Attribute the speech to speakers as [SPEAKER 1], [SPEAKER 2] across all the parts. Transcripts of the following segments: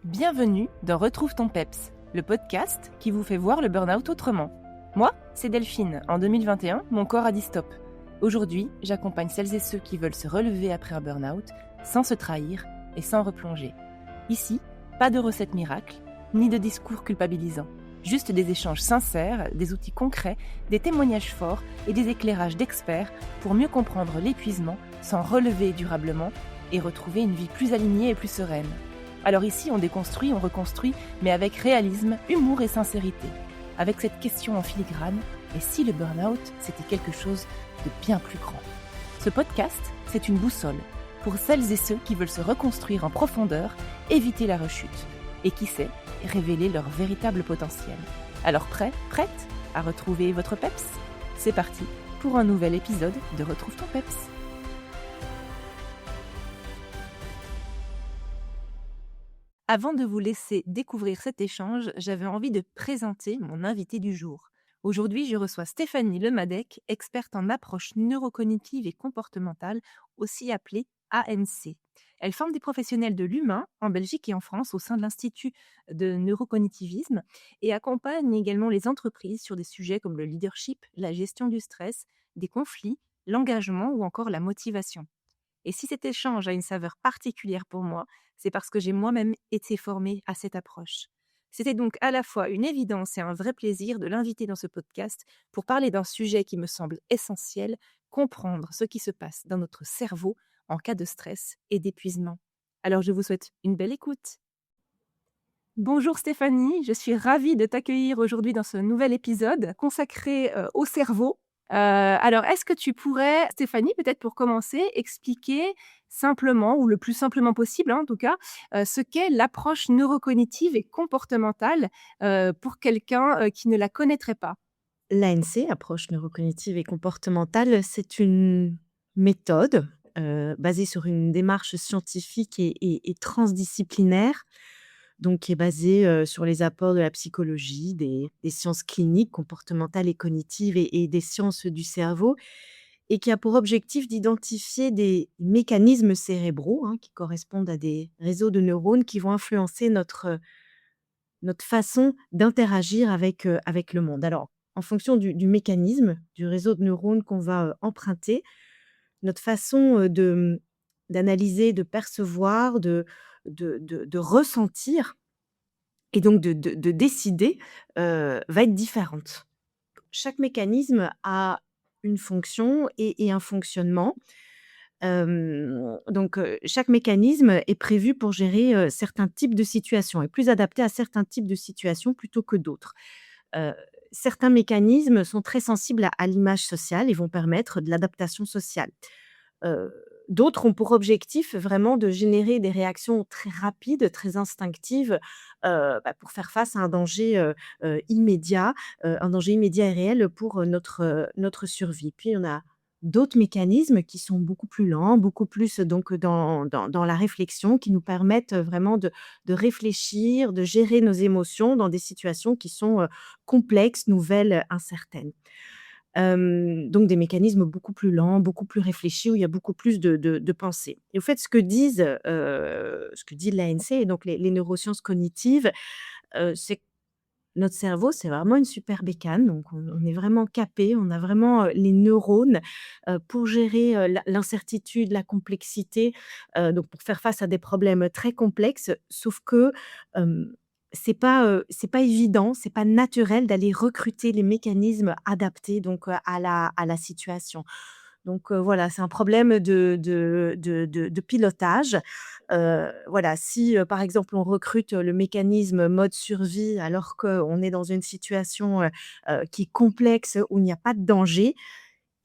[SPEAKER 1] Bienvenue dans Retrouve ton PEPS, le podcast qui vous fait voir le burn-out autrement. Moi, c'est Delphine. En 2021, mon corps a dit stop. Aujourd'hui, j'accompagne celles et ceux qui veulent se relever après un burn-out sans se trahir et sans replonger. Ici, pas de recettes miracles, ni de discours culpabilisants. Juste des échanges sincères, des outils concrets, des témoignages forts et des éclairages d'experts pour mieux comprendre l'épuisement, s'en relever durablement et retrouver une vie plus alignée et plus sereine. Alors ici, on déconstruit, on reconstruit, mais avec réalisme, humour et sincérité. Avec cette question en filigrane, et si le burn-out, c'était quelque chose de bien plus grand? Ce podcast, c'est une boussole pour celles et ceux qui veulent se reconstruire en profondeur, éviter la rechute, et qui sait, révéler leur véritable potentiel. Alors prête à retrouver votre PEPS? C'est parti pour un nouvel épisode de Retrouve ton PEPS. Avant de vous laisser découvrir cet échange, j'avais envie de présenter mon invité du jour. Aujourd'hui, je reçois Stéphanie Lemadec, experte en approche neurocognitive et comportementale, aussi appelée ANC. Elle forme des professionnels de l'humain en Belgique et en France au sein de l'Institut de neurocognitivisme et accompagne également les entreprises sur des sujets comme le leadership, la gestion du stress, des conflits, l'engagement ou encore la motivation. Et si cet échange a une saveur particulière pour moi, c'est parce que j'ai moi-même été formée à cette approche. C'était donc à la fois une évidence et un vrai plaisir de l'inviter dans ce podcast pour parler d'un sujet qui me semble essentiel, comprendre ce qui se passe dans notre cerveau en cas de stress et d'épuisement. Alors je vous souhaite une belle écoute. Bonjour Stéphanie, je suis ravie de t'accueillir aujourd'hui dans ce nouvel épisode consacré au cerveau. Alors, est-ce que tu pourrais, Stéphanie, peut-être pour commencer, expliquer simplement, ou le plus simplement possible, hein, en tout cas, ce qu'est l'approche neurocognitive et comportementale pour quelqu'un qui ne la connaîtrait pas?
[SPEAKER 2] L'ANC, approche neurocognitive et comportementale, c'est une méthode basée sur une démarche scientifique et transdisciplinaire, donc qui est basée sur les apports de la psychologie, des sciences cliniques, comportementales et cognitives et des sciences du cerveau, et qui a pour objectif d'identifier des mécanismes cérébraux qui correspondent à des réseaux de neurones qui vont influencer notre façon d'interagir avec le monde. Alors, en fonction du mécanisme, du réseau de neurones qu'on va, emprunter, notre façon, d'analyser, de percevoir, de ressentir et donc de décider, va être différente. Chaque mécanisme a une fonction et un fonctionnement. Chaque mécanisme est prévu pour gérer, certains types de situations, et plus adapté à certains types de situations plutôt que d'autres. Heu, Certains mécanismes sont très sensibles à l'image sociale et vont permettre de l'adaptation sociale. Heu, D'autres ont pour objectif vraiment de générer des réactions très rapides, très instinctives, pour faire face à un danger immédiat et réel pour, notre survie. Puis on a d'autres mécanismes qui sont beaucoup plus lents, beaucoup plus donc dans la réflexion, qui nous permettent vraiment de réfléchir, de gérer nos émotions dans des situations qui sont, complexes, nouvelles, incertaines. Donc des mécanismes beaucoup plus lents, beaucoup plus réfléchis, où il y a beaucoup plus de pensées. Et au fait, ce que dit l'ANC et donc les neurosciences cognitives, c'est que notre cerveau, c'est vraiment une super bécane, donc on est vraiment capé, on a vraiment, les neurones, pour gérer, l'incertitude, la complexité, donc pour faire face à des problèmes très complexes. Sauf que, hem, c'est pas évident, c'est pas naturel d'aller recruter les mécanismes adaptés donc, à la situation. Donc, voilà, c'est un problème de pilotage. Voilà, si, par exemple, on recrute le mécanisme mode survie alors qu'on est dans une situation, qui est complexe, où il n'y a pas de danger,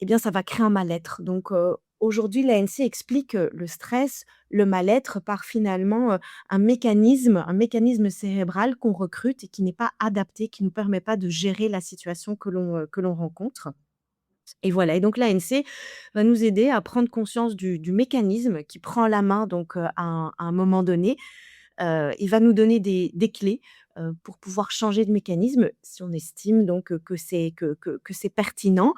[SPEAKER 2] eh bien, ça va créer un mal-être. Donc, aujourd'hui, l'ANC explique que le stress, le mal-être par finalement, un mécanisme cérébral qu'on recrute et qui n'est pas adapté, qui ne nous permet pas de gérer la situation que l'on rencontre. Et voilà, et donc l'ANC va nous aider à prendre conscience du mécanisme qui prend la main donc, à un moment donné. Il va nous donner des clés, pour pouvoir changer de mécanisme si on estime donc, que c'est pertinent.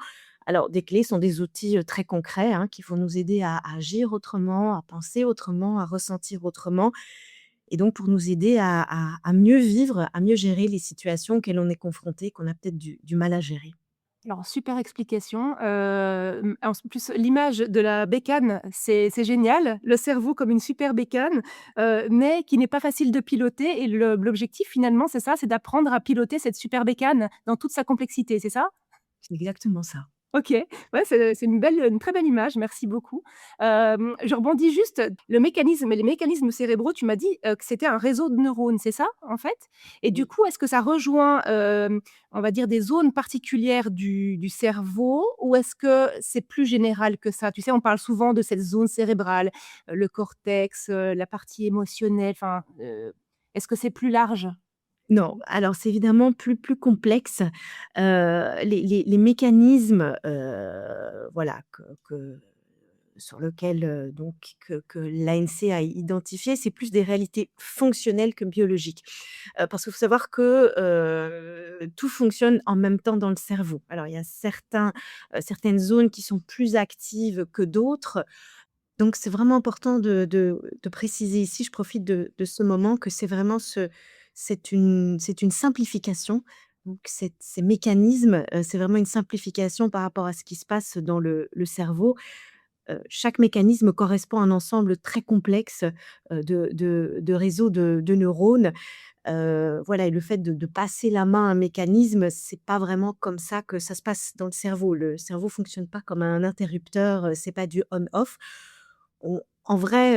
[SPEAKER 2] Alors des clés sont des outils, très concrets, qui vont nous aider à agir autrement, à penser autrement, à ressentir autrement, et donc pour nous aider à mieux vivre, à mieux gérer les situations auxquelles on est confronté, qu'on a peut-être du mal à gérer.
[SPEAKER 1] Alors super explication, en plus l'image de la bécane, c'est génial. Le cerveau comme une super bécane, mais qui n'est pas facile de piloter et l'objectif finalement c'est ça, c'est d'apprendre à piloter cette super bécane dans toute sa complexité, c'est ça?
[SPEAKER 2] C'est exactement ça.
[SPEAKER 1] OK, ouais, c'est une très belle image, merci beaucoup. Je rebondis juste, les mécanismes cérébraux, tu m'as dit, que c'était un réseau de neurones, c'est ça, en fait? Et du
[SPEAKER 2] Oui.
[SPEAKER 1] coup, est-ce que ça rejoint, on va dire des zones particulières du cerveau ou est-ce que c'est plus général que ça? Tu sais, on parle souvent de cette zone cérébrale, le cortex, la partie émotionnelle, enfin, est-ce que c'est plus large?
[SPEAKER 2] Non, alors c'est évidemment plus complexe. Les mécanismes, voilà, que sur lequel, donc que l'ANC a identifié, c'est plus des réalités fonctionnelles que biologiques. Parce qu'il faut savoir que, tout fonctionne en même temps dans le cerveau. Alors il y a certaines zones qui sont plus actives que d'autres, donc c'est vraiment important de préciser ici, je profite de ce moment, que c'est vraiment c'est une simplification. Donc ces mécanismes, c'est vraiment une simplification par rapport à ce qui se passe dans le cerveau. Chaque mécanisme correspond à un ensemble très complexe, de réseaux de neurones. Voilà, et le fait de passer la main à un mécanisme, c'est pas vraiment comme ça que ça se passe dans le cerveau. Le cerveau fonctionne pas comme un interrupteur, c'est pas du on-off. En vrai,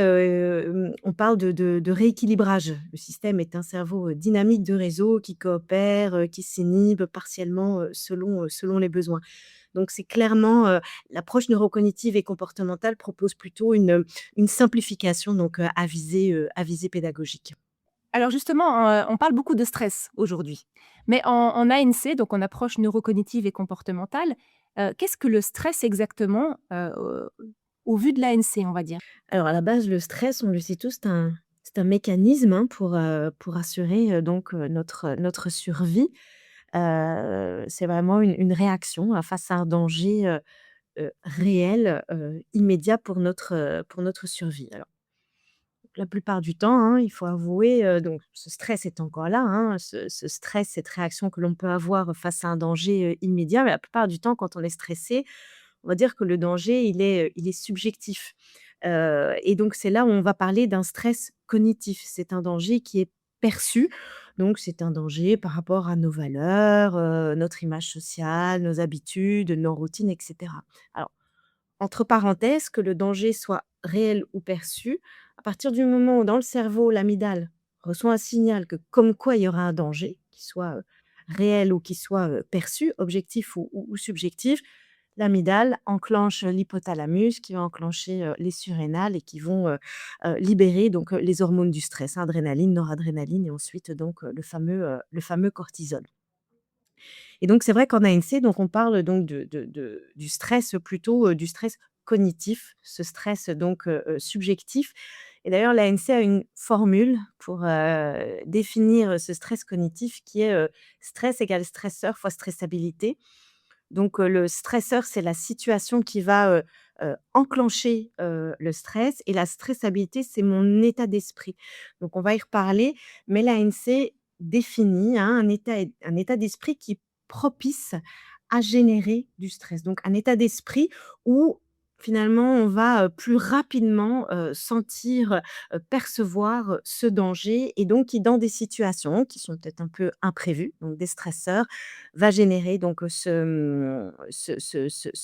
[SPEAKER 2] on parle de rééquilibrage. Le système est un cerveau, dynamique de réseau qui coopère, qui s'inhibe partiellement, selon les besoins. Donc c'est clairement, l'approche neurocognitive et comportementale propose plutôt une simplification, donc à visée pédagogique.
[SPEAKER 1] Alors justement, on parle beaucoup de stress aujourd'hui. Mais en ANC, donc en approche neurocognitive et comportementale, qu'est-ce que le stress exactement, au vu de l'ANC, on va dire?
[SPEAKER 2] Alors à la base, le stress, on le sait tous, c'est un mécanisme, hein, pour assurer, donc notre survie. C'est vraiment une réaction, face à un danger, réel, immédiat pour notre survie. Alors la plupart du temps, hein, il faut avouer, donc ce stress est encore là, hein, ce stress, cette réaction que l'on peut avoir face à un danger, immédiat, mais la plupart du temps, quand on est stressé, on va dire que le danger, il est subjectif. Et donc c'est là où on va parler d'un stress cognitif. C'est un danger qui est perçu, donc c'est un danger par rapport à nos valeurs, notre image sociale, nos habitudes, nos routines et cetera. Alors entre parenthèses, que le danger soit réel ou perçu, à partir du moment où dans le cerveau, l'amygdale reçoit un signal que comme quoi il y aura un danger, qu'il soit, réel ou qu'il soit, perçu, objectif ou subjectif, l'amygdale enclenche l'hypothalamus qui va enclencher, les surrénales et qui vont, libérer donc, les hormones du stress, adrénaline, noradrénaline et ensuite donc, le fameux cortisol. Et donc c'est vrai qu'en ANC, donc on parle donc du stress plutôt, du stress cognitif, ce stress donc, subjectif. Et d'ailleurs l'ANC a une formule pour, définir ce stress cognitif qui est, stress égale stresseur fois stressabilité. Donc, le stresseur, c'est la situation qui va, enclencher, le stress, et la stressabilité, c'est mon état d'esprit. Donc on va y reparler, mais l'ANC définit, hein, un état d'esprit qui est propice à générer du stress. Donc un état d'esprit où finalement on va, plus rapidement, sentir, percevoir, ce danger, et donc qui dans des situations qui sont peut-être un peu imprévues, donc des stresseurs, va générer donc, ce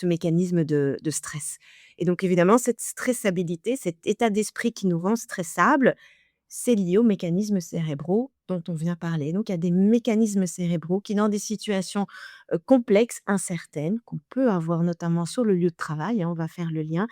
[SPEAKER 2] mécanisme de stress. Et donc évidemment cette stressabilité, cet état d'esprit qui nous rend stressables, c'est lié aux mécanismes cérébraux dont on vient parler. Donc il y a des mécanismes cérébraux qui, dans des situations, complexes, incertaines, qu'on peut avoir notamment sur le lieu de travail, hein, on va faire le lien,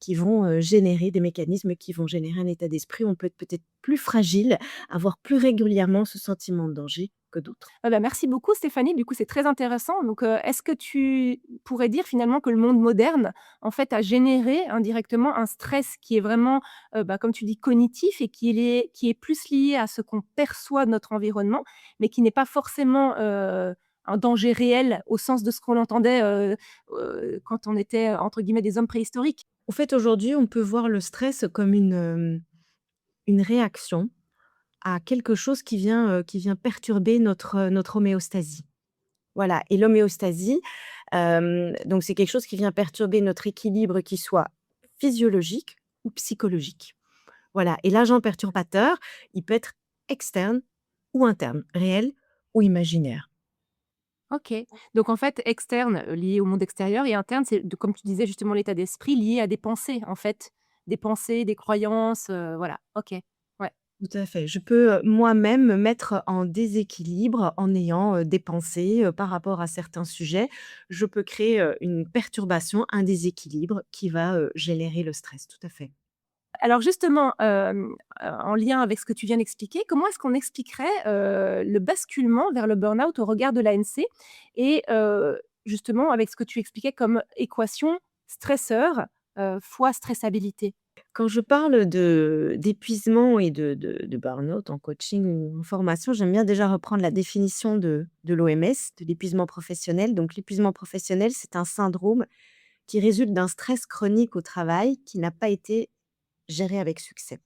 [SPEAKER 2] qui vont, générer des mécanismes qui vont générer un état d'esprit où on peut être peut-être plus fragile, avoir plus régulièrement ce sentiment de danger que d'autres.
[SPEAKER 1] Ah bah, merci beaucoup Stéphanie, du coup, c'est très intéressant. Donc, est-ce que tu pourrais dire finalement que le monde moderne, en fait, a généré indirectement un stress qui est vraiment, bah, comme tu dis, cognitif et qui est plus lié à ce qu'on perçoit de notre environnement, mais qui n'est pas forcément, un danger réel au sens de ce qu'on entendait, quand on était, entre guillemets, «des hommes préhistoriques»?
[SPEAKER 2] Au fait, aujourd'hui, on peut voir le stress comme une réaction. à quelque chose qui vient perturber notre homéostasie. Voilà, et l'homéostasie, donc c'est quelque chose qui vient perturber notre équilibre, qui soit physiologique ou psychologique. Voilà, et l'agent perturbateur, il peut être externe ou interne, réel ou imaginaire.
[SPEAKER 1] OK. Donc en fait, externe, lié au monde extérieur et interne, c'est de comme tu disais justement l'état d'esprit lié à des pensées en fait. Des pensées, des croyances, voilà. OK. Ouais.
[SPEAKER 2] Tout à fait. Je peux, moi-même me mettre en déséquilibre en ayant, des pensées, par rapport à certains sujets. Je peux créer, une perturbation, un déséquilibre qui va, générer le stress, tout à fait.
[SPEAKER 1] Alors justement, en lien avec ce que tu viens d'expliquer, comment est-ce qu'on expliquerait, le basculement vers le burn-out au regard de l'ANC? Et justement avec ce que tu expliquais comme équation stresseur, fois stressabilité?
[SPEAKER 2] Quand je parle de d'épuisement et de burn-out en coaching ou en formation, j'aime bien déjà reprendre la définition de l'OMS, de l'épuisement professionnel. Donc l'épuisement professionnel, c'est un syndrome qui résulte d'un stress chronique au travail qui n'a pas été géré avec succès.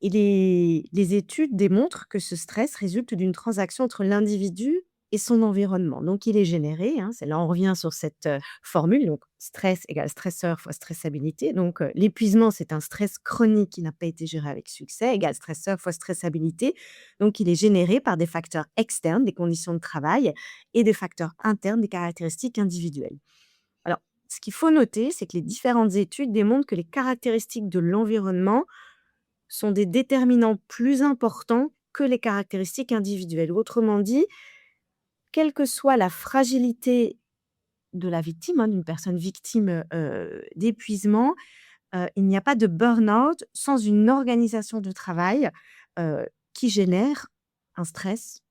[SPEAKER 2] Et les études démontrent que ce stress résulte d'une transaction entre l'individu et son environnement. Donc il est généré, hein, c'est là on revient sur cette, formule, donc stress égale stresseur fois stressabilité. Donc, l'épuisement, c'est un stress chronique qui n'a pas été géré avec succès, égale stresseur fois stressabilité. Donc il est généré par des facteurs externes, des conditions de travail, et des facteurs internes, des caractéristiques individuelles. Alors, ce qu'il faut noter, c'est que les différentes études démontrent que les caractéristiques de l'environnement sont des déterminants plus importants que les caractéristiques individuelles. Autrement dit, quelle que soit la fragilité de la victime, hein, d'une personne victime, d'épuisement, il n'y a pas de burn-out sans une organisation de travail, qui génère un stress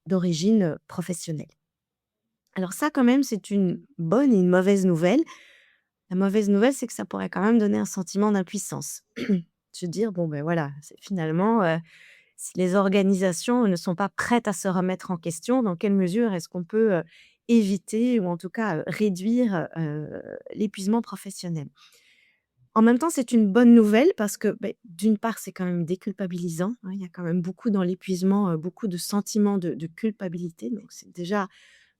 [SPEAKER 2] d'origine, professionnelle. Alors ça quand même, c'est une bonne et une mauvaise nouvelle. La mauvaise nouvelle, c'est que ça pourrait quand même donner un sentiment d'impuissance. Se dire: «Bon, ben, voilà, c'est finalement, si les organisations ne sont pas prêtes à se remettre en question, dans quelle mesure est-ce qu'on peut, éviter ou en tout cas, réduire, l'épuisement professionnel?» En même temps, c'est une bonne nouvelle parce que, beh, d'une part, c'est quand même déculpabilisant, hein. Il y a quand même beaucoup dans l'épuisement, beaucoup de sentiments de culpabilité, donc c'est déjà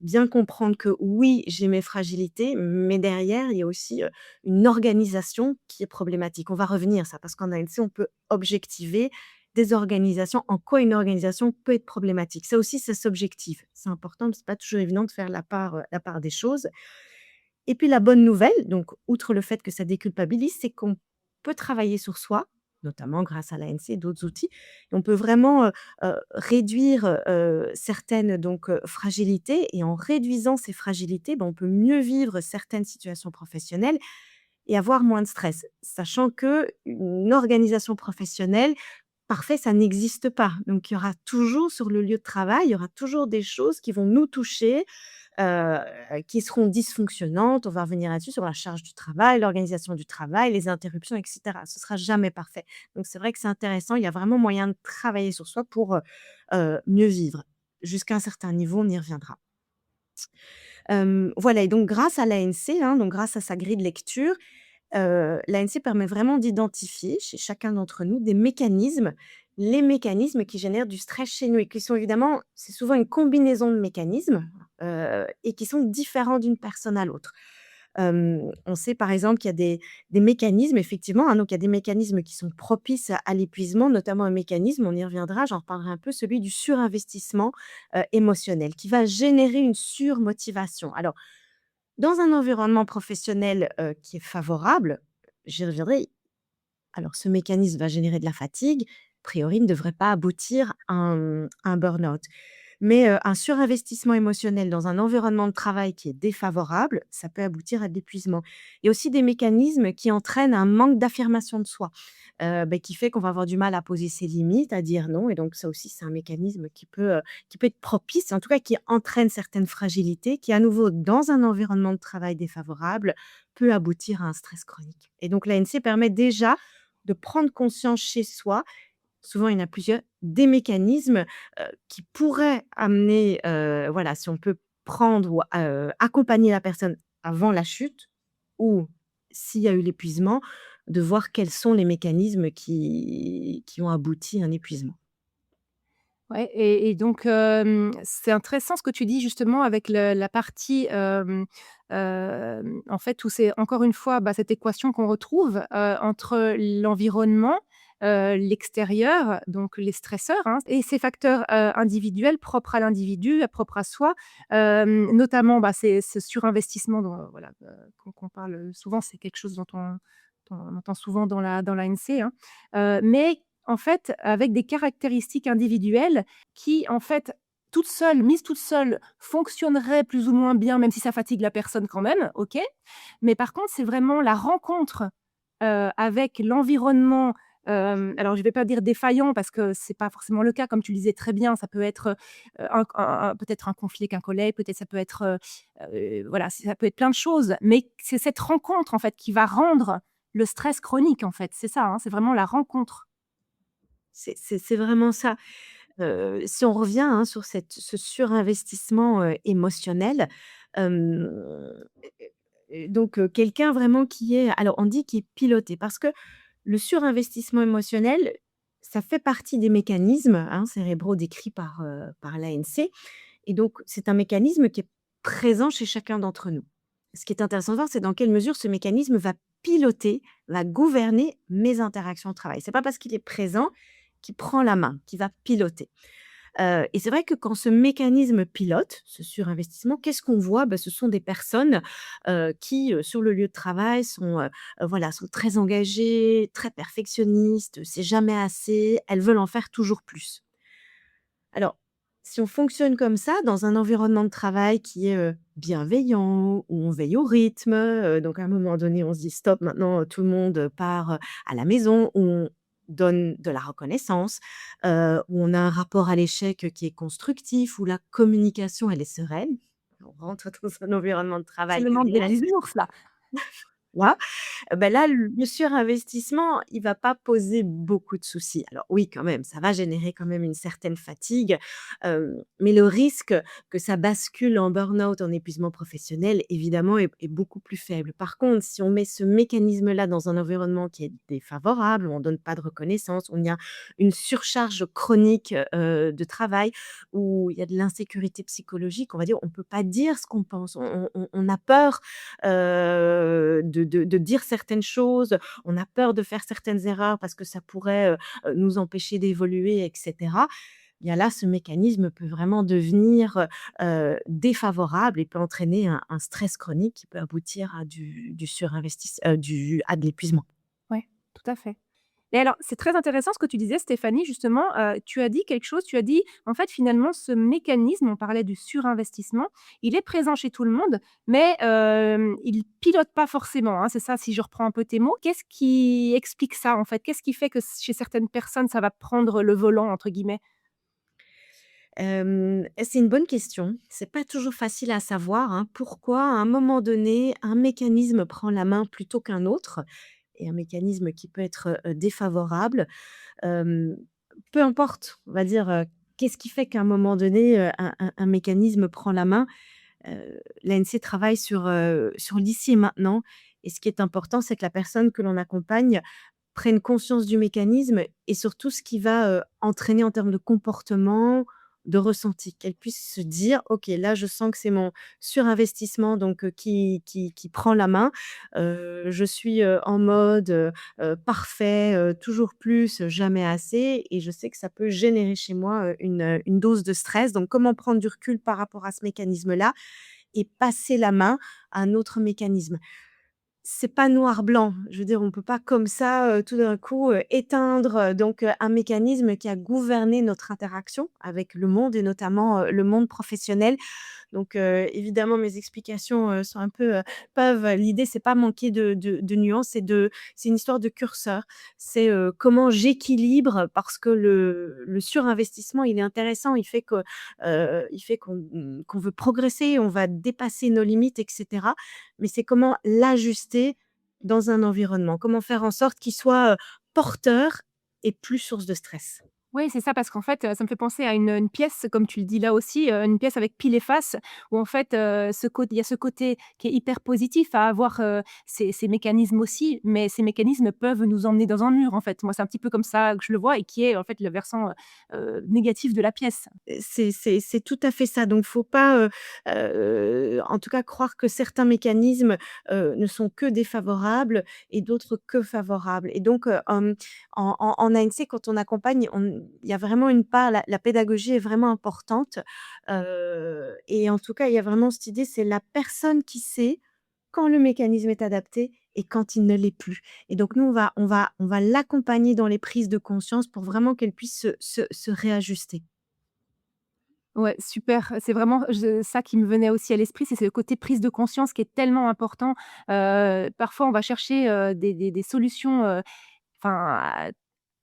[SPEAKER 2] bien comprendre que oui, j'ai mes fragilités, mais derrière, il y a aussi, une organisation qui est problématique. On va revenir ça, parce qu'en ANC, on peut objectiver des organisations, en quoi une organisation peut être problématique. Ça aussi, ça s'objective. C'est important, c'est pas toujours évident de faire la part des choses. Et puis la bonne nouvelle, donc outre le fait que ça déculpabilise, c'est qu'on peut travailler sur soi, notamment grâce à l'ANC et d'autres outils. Et on peut vraiment, réduire, certaines donc, fragilités, et en réduisant ces fragilités, ben, on peut mieux vivre certaines situations professionnelles et avoir moins de stress. Sachant qu'une organisation professionnelle parfaite, ça n'existe pas. Donc il y aura toujours sur le lieu de travail, il y aura toujours des choses qui vont nous toucher, heu, qui seront dysfonctionnantes. On va revenir là-dessus sur la charge du travail, l'organisation du travail, les interruptions et cetera. Ce sera jamais parfait. Donc c'est vrai que c'est intéressant, il y a vraiment moyen de travailler sur soi pour, mieux vivre. Jusqu'à un certain niveau, on y reviendra. Voilà, et donc grâce à l'ANC, hein, donc grâce à sa grille de lecture, l'ANC permet vraiment d'identifier chez chacun d'entre nous des mécanismes, les mécanismes qui génèrent du stress chez nous, et qui sont évidemment, c'est souvent une combinaison de mécanismes, et qui sont différents d'une personne à l'autre. On sait par exemple qu'il y a des mécanismes effectivement, hein, donc il y a des mécanismes qui sont propices à l'épuisement, notamment un mécanisme, on y reviendra, j'en reparlerai un peu, celui du surinvestissement, émotionnel, qui va générer une surmotivation. Alors, dans un environnement professionnel, qui est favorable, j'y reviendrai, alors ce mécanisme va générer de la fatigue, a priori ne devrait pas aboutir à un burn-out. Mais, un surinvestissement émotionnel dans un environnement de travail qui est défavorable, ça peut aboutir à de l'épuisement. Il y a aussi des mécanismes qui entraînent un manque d'affirmation de soi, qui fait qu'on va avoir du mal à poser ses limites, à dire non, et donc ça aussi, c'est un mécanisme qui peut être propice, en tout cas qui entraîne certaines fragilités, qui à nouveau, dans un environnement de travail défavorable, peut aboutir à un stress chronique. Et donc l'ANC permet déjà de prendre conscience chez soi, souvent il y en a plusieurs, des mécanismes, qui pourraient amener, voilà, si on peut prendre ou accompagner la personne avant la chute, ou s'il y a eu l'épuisement, de voir quels sont les mécanismes qui ont abouti à un épuisement.
[SPEAKER 1] Ouais et donc c'est intéressant ce que tu dis justement avec le la partie, en fait, où c'est encore une fois, bah, cette équation qu'on retrouve, entre l'environnement, l'extérieur, donc les stresseurs, hein, et ces facteurs, individuels propres à l'individu, propres à soi, notamment, bah, c'est ce surinvestissement dont, voilà, qu'on parle souvent, c'est quelque chose dont on entend souvent dans l'ANC, hein, mais en fait, avec des caractéristiques individuelles qui, en fait, mises toutes seules, fonctionneraient plus ou moins bien, même si ça fatigue la personne quand même, OK. Mais par contre, c'est vraiment la rencontre, avec l'environnement, alors je ne vais pas dire défaillant parce que c'est pas forcément le cas, comme tu le disais très bien, ça peut être, un peut-être un conflit avec un collègue, peut-être ça peut être, voilà, ça peut être plein de choses, mais c'est cette rencontre, en fait, qui va rendre le stress chronique, en fait. C'est ça, hein, c'est vraiment la rencontre.
[SPEAKER 2] C'est vraiment ça. Si on revient, hein, sur ce surinvestissement, émotionnel, hem, donc quelqu'un vraiment qui est alors on dit qui est piloté parce que le surinvestissement émotionnel, ça fait partie des mécanismes, hein, cérébraux décrits par l'ANC et donc c'est un mécanisme qui est présent chez chacun d'entre nous. Ce qui est intéressant de voir, c'est dans quelle mesure ce mécanisme va piloter, va gouverner mes interactions au travail. C'est pas parce qu'il est présent qu'il prend la main, qu'il va piloter. Et c'est vrai que quand ce mécanisme pilote, ce surinvestissement, qu'est-ce qu'on voit? Bah, ce sont des personnes, qui, sur le lieu de travail voilà, sont très engagées, très perfectionnistes, c'est jamais assez, elles veulent en faire toujours plus. Alors, si on fonctionne comme ça dans un environnement de travail qui est, bienveillant, où on veille au rythme, donc à un moment donné, on se dit: «Stop, maintenant, tout le monde part, à la maison», où on donne de la reconnaissance, où on a un rapport à l'échec, qui est constructif, où la communication, elle est sereine. On rentre dans un environnement de
[SPEAKER 1] C'est
[SPEAKER 2] travail
[SPEAKER 1] le moment des
[SPEAKER 2] idéal.
[SPEAKER 1] bisounours là.
[SPEAKER 2] Bah, là, le surinvestissement, il va pas poser beaucoup de soucis. Alors oui, quand même, ça va générer quand même une certaine fatigue, mais le risque que ça bascule en burn-out, en épuisement professionnel, évidemment, est beaucoup plus faible. Par contre, si on met ce mécanisme-là dans un environnement qui est défavorable, où on donne pas de reconnaissance, où il y a une surcharge chronique, de travail, où il y a de l'insécurité psychologique, on va dire, on peut pas dire ce qu'on pense. On a peur, de dire certaines choses, on a peur de faire certaines erreurs parce que ça pourrait, nous empêcher d'évoluer et cetera. Bien là, ce mécanisme peut vraiment devenir, défavorable et peut entraîner un stress chronique qui peut aboutir à du surinvestis à de l'épuisement.
[SPEAKER 1] Ouais, tout à fait. Et alors, c'est très intéressant ce que tu disais Stéphanie, justement, tu as dit quelque chose, tu as dit: «En fait, finalement, ce mécanisme», on parlait du surinvestissement, il est présent chez tout le monde, mais il pilote pas forcément, hein, c'est ça, si je reprends un peu tes mots. Qu'est-ce qui explique ça, en fait? Qu'est-ce qui fait que chez certaines personnes, ça va prendre «le volant» entre guillemets?
[SPEAKER 2] C'est une bonne question. C'est pas toujours facile à savoir, hein, pourquoi à un moment donné, un mécanisme prend la main plutôt qu'un autre et un mécanisme qui peut être, défavorable. Hem, Peu importe, on va dire, qu'est-ce qui fait qu'à un moment donné, un mécanisme prend la main? L'ANC travaille sur l'ici et maintenant et ce qui est important, c'est que la personne que l'on accompagne prenne conscience du mécanisme et surtout ce qui va, entraîner en termes de comportement, de ressenti. Qu'elle puisse se dire: «OK, là, je sens que c'est mon surinvestissement donc qui prend la main. Je suis, en mode, parfait, toujours plus, jamais assez» et je sais que ça peut générer chez moi, une dose de stress. Donc comment prendre du recul par rapport à ce mécanisme-là et passer la main à un autre mécanisme? C'est pas noir-blanc. Je veux dire, on peut pas comme ça, tout d'un coup, éteindre, un mécanisme qui a gouverné notre interaction avec le monde et notamment, le monde professionnel. Donc évidemment, mes explications, sont un peu, peuvent l'idée, c'est pas manquer de nuances, c'est une histoire de curseur. C'est, comment j'équilibre parce que le surinvestissement, il est intéressant. Il fait qu'on veut progresser, on va dépasser nos limites et cetera. Mais c'est comment l'ajuster dans un environnement? Comment faire en sorte qu'il soit, porteur et plus source de stress?
[SPEAKER 1] Oui, c'est ça, parce qu'en fait, ça me fait penser à une pièce, comme tu le dis là aussi, une pièce avec pile et face où en fait, il y a ce côté qui est hyper positif à avoir, ces mécanismes aussi, mais ces mécanismes peuvent nous emmener dans un mur, en fait. Moi, c'est un petit peu comme ça que je le vois et qui est en fait le versant, négatif de la pièce.
[SPEAKER 2] C'est tout à fait ça, donc faut pas, en tout cas croire que certains mécanismes, ne sont que défavorables et d'autres que favorables et donc, en ANC quand on accompagne, il y a vraiment une part la pédagogie est vraiment importante, et en tout cas, il y a vraiment cette idée, c'est la personne qui sait quand le mécanisme est adapté et quand il ne l'est plus et donc nous, on va l'accompagner dans les prises de conscience pour vraiment qu'elle puisse se réajuster.
[SPEAKER 1] Ouais, super. C'est vraiment ça qui me venait aussi à l'esprit, c'est ce côté prise de conscience qui est tellement important. Parfois, on va chercher, des solutions, enfin,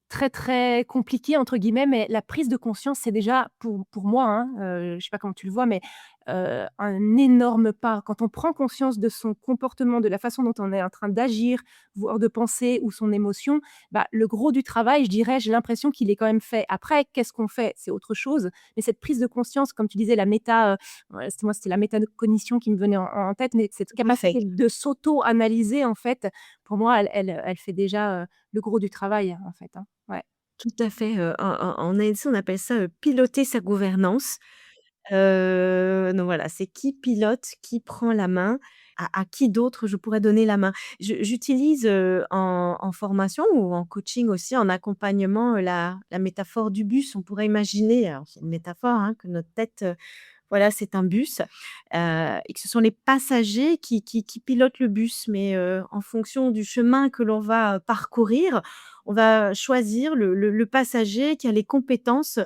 [SPEAKER 1] très, très «compliqué» entre guillemets, mais la prise de conscience, c'est déjà pour moi, hein, je sais pas comment tu le vois, mais un énorme pas. Quand on prend conscience de son comportement, de la façon dont on est en train d'agir, voire de penser ou son émotion, bah, le gros du travail, je dirais, j'ai l'impression qu'il est quand même fait. Après, qu'est-ce qu'on fait? C'est autre chose, mais cette prise de conscience, comme tu disais, la méta, ouais, c'était la métacognition qui me venait en tête, mais cette
[SPEAKER 2] Tout à fait.
[SPEAKER 1] capacité de s'auto-analyser, en fait, pour moi, elle fait déjà, le gros du travail, en fait, hein. Ouais.
[SPEAKER 2] Tout à fait, en ANC, on appelle ça, piloter sa gouvernance. Donc voilà, c'est qui pilote, qui prend la main, à qui d'autre je pourrais donner la main. J'utilise, en formation ou en coaching aussi, en accompagnement, la métaphore du bus. On pourrait imaginer, alors c'est une métaphore, hein, que notre tête, voilà, c'est un bus, et que ce sont les passagers qui pilotent le bus. Mais, en fonction du chemin que l'on va, parcourir, on va choisir le passager qui a les compétences,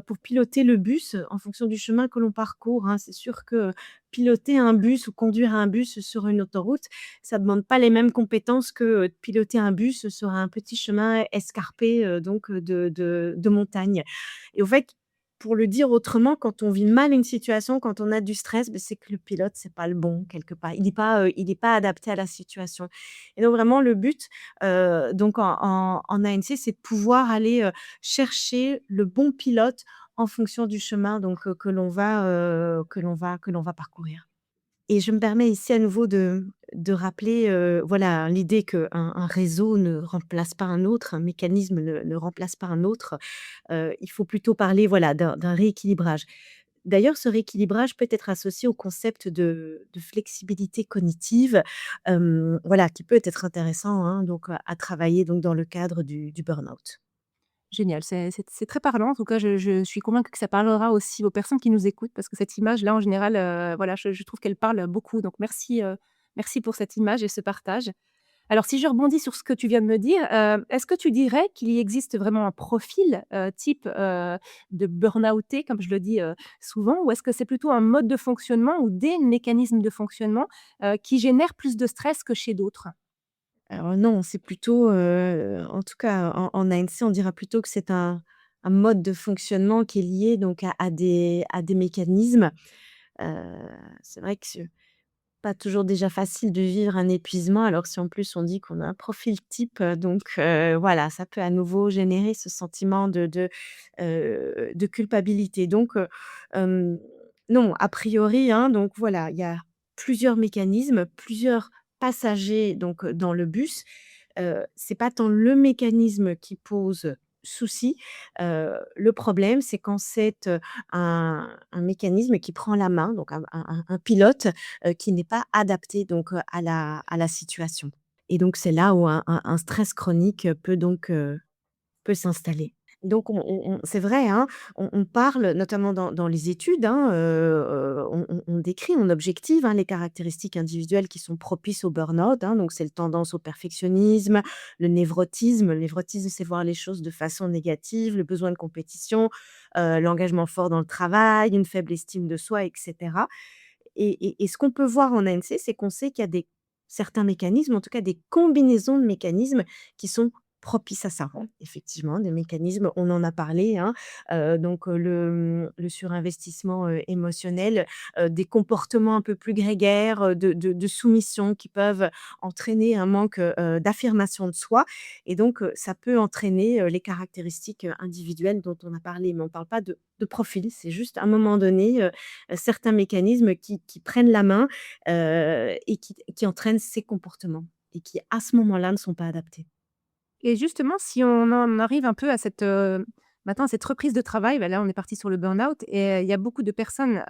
[SPEAKER 2] pour piloter le bus, en fonction du chemin que l'on parcourt, hein. C'est sûr que piloter un bus ou conduire un bus sur une autoroute, ça demande pas les mêmes compétences que, de piloter un bus sur un petit chemin escarpé, donc, de montagne. Et au fait, pour le dire autrement, quand on vit mal une situation, quand on a du stress, beh, c'est que le pilote, c'est pas le bon quelque part. Il est pas adapté à la situation et donc vraiment le but, donc en ANC, c'est de pouvoir aller, chercher le bon pilote en fonction du chemin donc, que l'on va parcourir. Et je me permets ici à nouveau de rappeler, voilà, l'idée qu'un un réseau ne remplace pas un autre, un mécanisme ne remplace pas un autre. Il faut plutôt parler, voilà, d'un rééquilibrage. D'ailleurs, ce rééquilibrage peut être associé au concept de flexibilité cognitive, voilà, qui peut être intéressant, hein, donc à travailler donc dans le cadre du burn-out.
[SPEAKER 1] Génial, c'est très parlant. En tout cas, je suis convaincue que ça parlera aussi aux personnes qui nous écoutent parce que cette image-là, en général, voilà, je trouve qu'elle parle beaucoup. Donc merci, merci pour cette image et ce partage. Alors si je rebondis sur ce que tu viens de me dire, est-ce que tu dirais qu'il y existe vraiment un profil, type, de burn-outé comme je le dis, souvent? Ou est-ce que c'est plutôt un mode de fonctionnement ou des mécanismes de fonctionnement, qui génèrent plus de stress que chez d'autres?
[SPEAKER 2] Alors non, c'est plutôt, en tout cas en ANC, on dira plutôt que c'est un mode de fonctionnement qui est lié donc à des mécanismes. Heu, c'est vrai que c'est pas toujours déjà facile de vivre un épuisement, alors si en plus on dit qu'on a un profil type, donc voilà, ça peut à nouveau générer ce sentiment de culpabilité. Donc non, a priori, hein, donc voilà, il y a plusieurs mécanismes, plusieurs passagers donc dans le bus. C'est pas tant le mécanisme qui pose souci, le problème, c'est quand c'est, un mécanisme qui prend la main, donc un pilote, qui n'est pas adapté donc, à la situation et donc c'est là où un stress chronique, peut s'installer. Donc on c'est vrai, hein, on parle notamment dans les études, hein, on décrit, on objective, hein, les caractéristiques individuelles qui sont propices au burn-out, hein, donc c'est le tendance au perfectionnisme, le névrotisme. Le névrotisme, c'est voir les choses de façon négative, le besoin de compétition, l'engagement fort dans le travail, une faible estime de soi et cetera et ce qu'on peut voir en ANC, c'est qu'on sait qu'il y a certains mécanismes, en tout cas des combinaisons de mécanismes qui sont propices à ça. Effectivement, des mécanismes, on en a parlé, hein, donc le surinvestissement, émotionnel, des comportements un peu plus grégaires, de soumission qui peuvent entraîner un manque, d'affirmation de soi et donc ça peut entraîner, les caractéristiques, individuelles dont on a parlé. Mais on ne parle pas de profil, c'est juste à un moment donné, certains mécanismes qui prennent la main, et qui entraînent ces comportements et qui, à ce moment-là, ne sont pas adaptés.
[SPEAKER 1] Et justement, si on en arrive un peu à cette, maintenant à cette reprise de travail, bah, là, on est parti sur le burn-out et il y a beaucoup de personnes,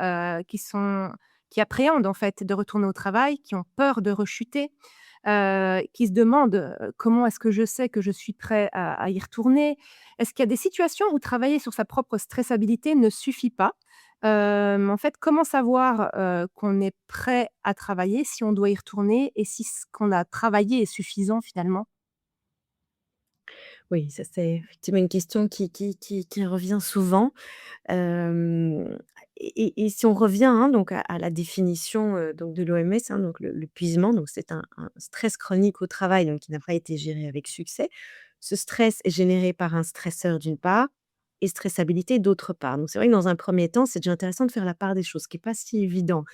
[SPEAKER 1] qui appréhendent, en fait, de retourner au travail, qui ont peur de rechuter, qui se demandent, «Comment est-ce que je sais que je suis prêt à y retourner?» Est-ce qu'il y a des situations où travailler sur sa propre stressabilité ne suffit pas? En fait, comment savoir, qu'on est prêt à travailler, si on doit y retourner et si ce qu'on a travaillé est suffisant finalement?
[SPEAKER 2] Oui, ça, c'est effectivement une question qui revient souvent. Hem et si on revient, hein, donc à la définition, donc de l'OMS, hein, donc l'épuisement, donc c'est un stress chronique au travail, donc qui n'a pas été géré avec succès. Ce stress est généré par un stresseur d'une part et stressabilité d'autre part. Donc c'est vrai que dans un premier temps, c'est déjà intéressant de faire la part des choses, ce qui est pas si évident.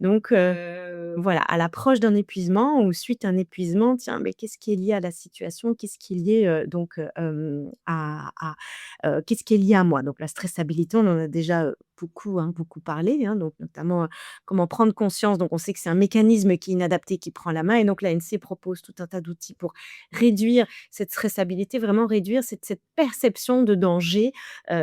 [SPEAKER 2] Donc voilà, à l'approche d'un épuisement ou suite à un épuisement, tiens, mais qu'est-ce qui est lié à la situation? Qu'est-ce qui est lié, donc qu'est-ce qui est lié à moi? Donc la stressabilité, on en a déjà, beaucoup, hein, beaucoup parlé, hein, donc notamment, comment prendre conscience. Donc on sait que c'est un mécanisme qui est inadapté qui prend la main et donc l'ANC propose tout un tas d'outils pour réduire cette stressabilité, vraiment réduire cette perception de danger,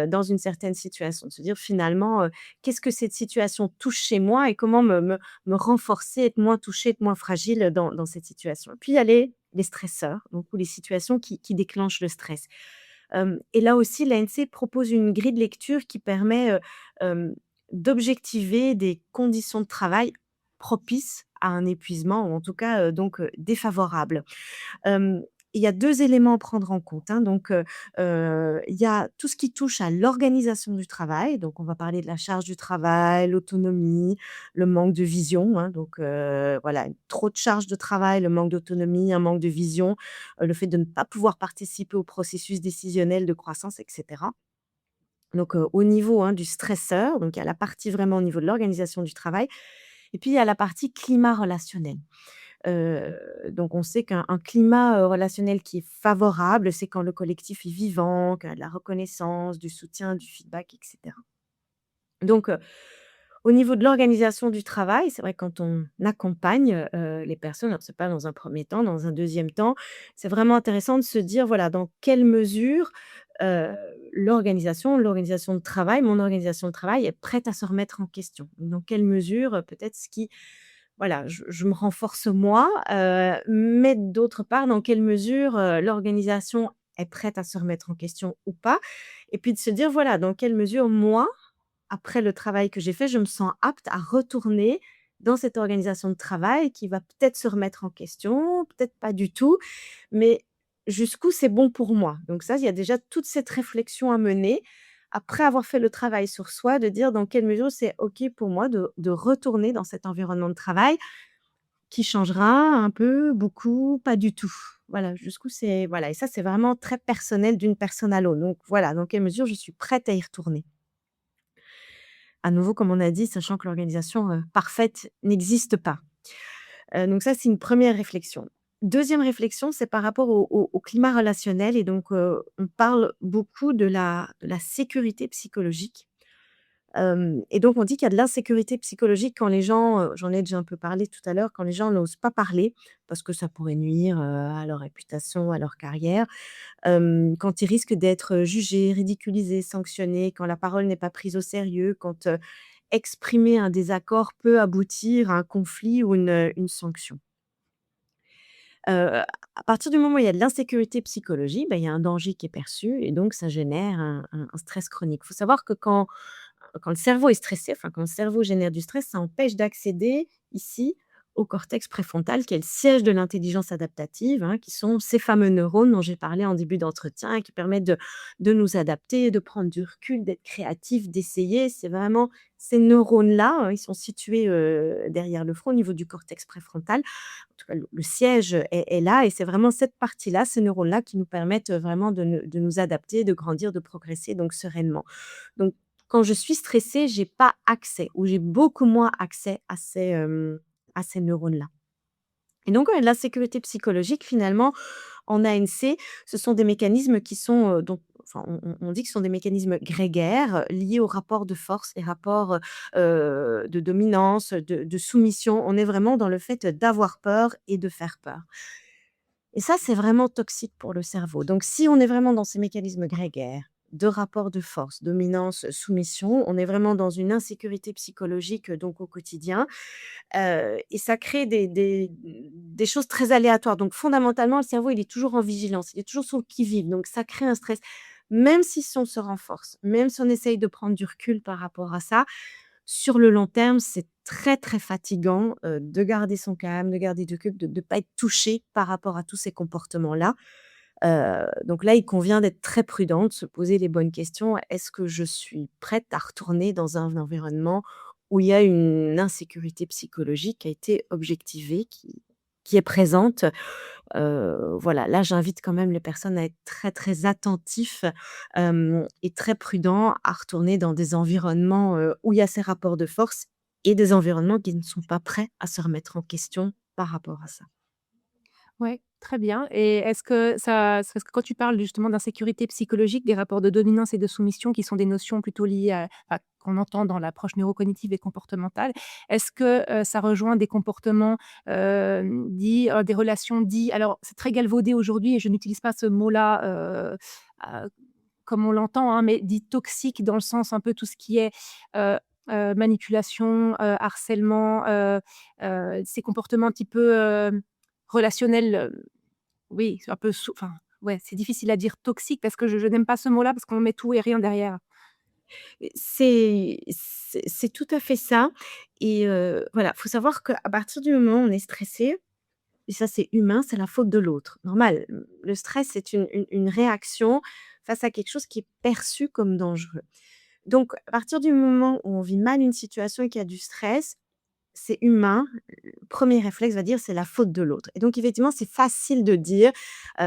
[SPEAKER 2] dans une certaine situation. De se dire finalement, qu'est-ce que cette situation touche chez moi et comment me renforcer, être moins touchée, être moins fragile dans cette situation. Puis il y a les stresseurs, donc ou les situations qui déclenchent le stress. Et là aussi, l'ANC propose une grille de lecture qui permet, hem, d'objectiver des conditions de travail propices à un épuisement ou en tout cas, donc défavorables. Hem, il y a 2 éléments à prendre en compte, hein, donc il y a tout ce qui touche à l'organisation du travail, donc on va parler de la charge du travail, l'autonomie, le manque de vision, hein, donc voilà, trop de charge de travail, le manque d'autonomie, un manque de vision, le fait de ne pas pouvoir participer au processus décisionnel de croissance et cetera. Donc au niveau, hein, du stresseur, donc il y a la partie vraiment au niveau de l'organisation du travail et puis il y a la partie climat relationnel. Donc on sait qu'un climat, relationnel qui est favorable, c'est quand le collectif est vivant, qu'il y a de la reconnaissance, du soutien, du feedback et cetera. Donc au niveau de l'organisation du travail, c'est vrai quand on accompagne, les personnes, alors c'est pas dans un premier temps, dans un deuxième temps, c'est vraiment intéressant de se dire, voilà, dans quelle mesure, heu, l'organisation de travail, mon organisation de travail est prête à se remettre en question. Dans quelle mesure, peut-être ce qui voilà, je me renforce moi, mais d'autre part, dans quelle mesure, l'organisation est prête à se remettre en question ou pas? Et puis de se dire, voilà, dans quelle mesure moi, après le travail que j'ai fait, je me sens apte à retourner dans cette organisation de travail qui va peut-être se remettre en question, peut-être pas du tout, mais jusqu'où c'est bon pour moi? Donc ça, il y a déjà toute cette réflexion à mener, après avoir fait le travail sur soi, de dire dans quelle mesure c'est OK pour moi de retourner dans cet environnement de travail qui changera un peu, beaucoup, pas du tout. Voilà, jusqu'où c'est voilà et ça, c'est vraiment très personnel d'une personne à l'autre. Donc voilà, dans quelle mesure je suis prête à y retourner. À nouveau, comme on a dit, sachant que l'organisation, parfaite n'existe pas. Donc ça, c'est une première réflexion. Deuxième réflexion, c'est par rapport au climat relationnel et donc on parle beaucoup de la sécurité psychologique. Et donc on dit qu'il y a de l'insécurité psychologique quand les gens, j'en ai déjà un peu parlé tout à l'heure, quand les gens n'osent pas parler parce que ça pourrait nuire, à leur réputation, à leur carrière. Quand ils risquent d'être, jugés, ridiculisés, sanctionnés, quand la parole n'est pas prise au sérieux, quand, exprimer un désaccord peut aboutir à un conflit ou une sanction. À partir du moment où il y a de l'insécurité psychologique, bah, il y a un danger qui est perçu et donc ça génère un stress chronique. Il faut savoir que quand le cerveau est stressé, enfin quand le cerveau génère du stress, ça empêche d'accéder ici au cortex préfrontal, qui est le siège de l'intelligence adaptative, hein, qui sont ces fameux neurones dont j'ai parlé en début d'entretien, qui permettent de nous adapter, de prendre du recul, d'être créatif, d'essayer. C'est vraiment ces neurones-là, hein, ils sont situés derrière le front, au niveau du cortex préfrontal. En tout cas, le siège est là et c'est vraiment cette partie-là, ces neurones-là, qui nous permettent vraiment de nous adapter, de grandir, de progresser donc sereinement. Donc, quand je suis stressée, j'ai pas accès ou j'ai beaucoup moins accès à ces neurones-là. Et donc, la sécurité psychologique, finalement, en ANC, ce sont des mécanismes qui sont, donc enfin, on dit que ce sont des mécanismes grégaires, liés aux rapports de force, les rapports, de dominance, de soumission. On est vraiment dans le fait d'avoir peur et de faire peur. Et ça, c'est vraiment toxique pour le cerveau. Donc si on est vraiment dans ces mécanismes grégaires, de rapports de force, dominance, soumission, on est vraiment dans une insécurité psychologique, donc au quotidien. Et ça crée des choses très aléatoires. Donc fondamentalement, le cerveau, il est toujours en vigilance, il est toujours sur le qui-vive, donc ça crée un stress. Même si on se renforce, même si on essaye de prendre du recul par rapport à ça, sur le long terme, c'est très, très fatigant, de garder son calme, de garder du recul, de ne pas être touché par rapport à tous ces comportements-là. Donc là, il convient d'être très prudent, de se poser les bonnes questions. Est-ce que je suis prête à retourner dans un environnement où il y a une insécurité psychologique qui a été objectivée, qui est présente? Voilà, là, j'invite quand même les personnes à être très, très attentifs, et très prudents à retourner dans des environnements, où il y a ces rapports de force et des environnements qui ne sont pas prêts à se remettre en question par rapport à ça.
[SPEAKER 1] Ouais, très bien et est-ce que ça c'est parce que quand tu parles justement d'insécurité psychologique, des rapports de dominance et de soumission qui sont des notions plutôt liées à qu'on entend dans l'approche neurocognitive et comportementale, est-ce que, ça rejoint des comportements, dits, des relations dits alors c'est très galvaudé aujourd'hui et je n'utilise pas ce mot-là, comme on l'entend, hein, mais dits toxiques dans le sens un peu tout ce qui est, heu manipulation, harcèlement, ces comportements un petit peu, relationnels, oui, c'est un peu enfin, ouais, c'est difficile à dire toxique parce que je n'aime pas ce mot-là parce qu'on met tout et rien derrière.
[SPEAKER 2] Et c'est tout à fait ça et voilà, faut savoir qu'à partir du moment où on est stressé et ça c'est humain, c'est la faute de l'autre. Normal, le stress c'est une réaction face à quelque chose qui est perçu comme dangereux. Donc à partir du moment où on vit mal une situation et qu'il y a du stress, c'est humain. Le 1er réflexe va dire: «C'est la faute de l'autre» et donc effectivement, c'est facile de dire,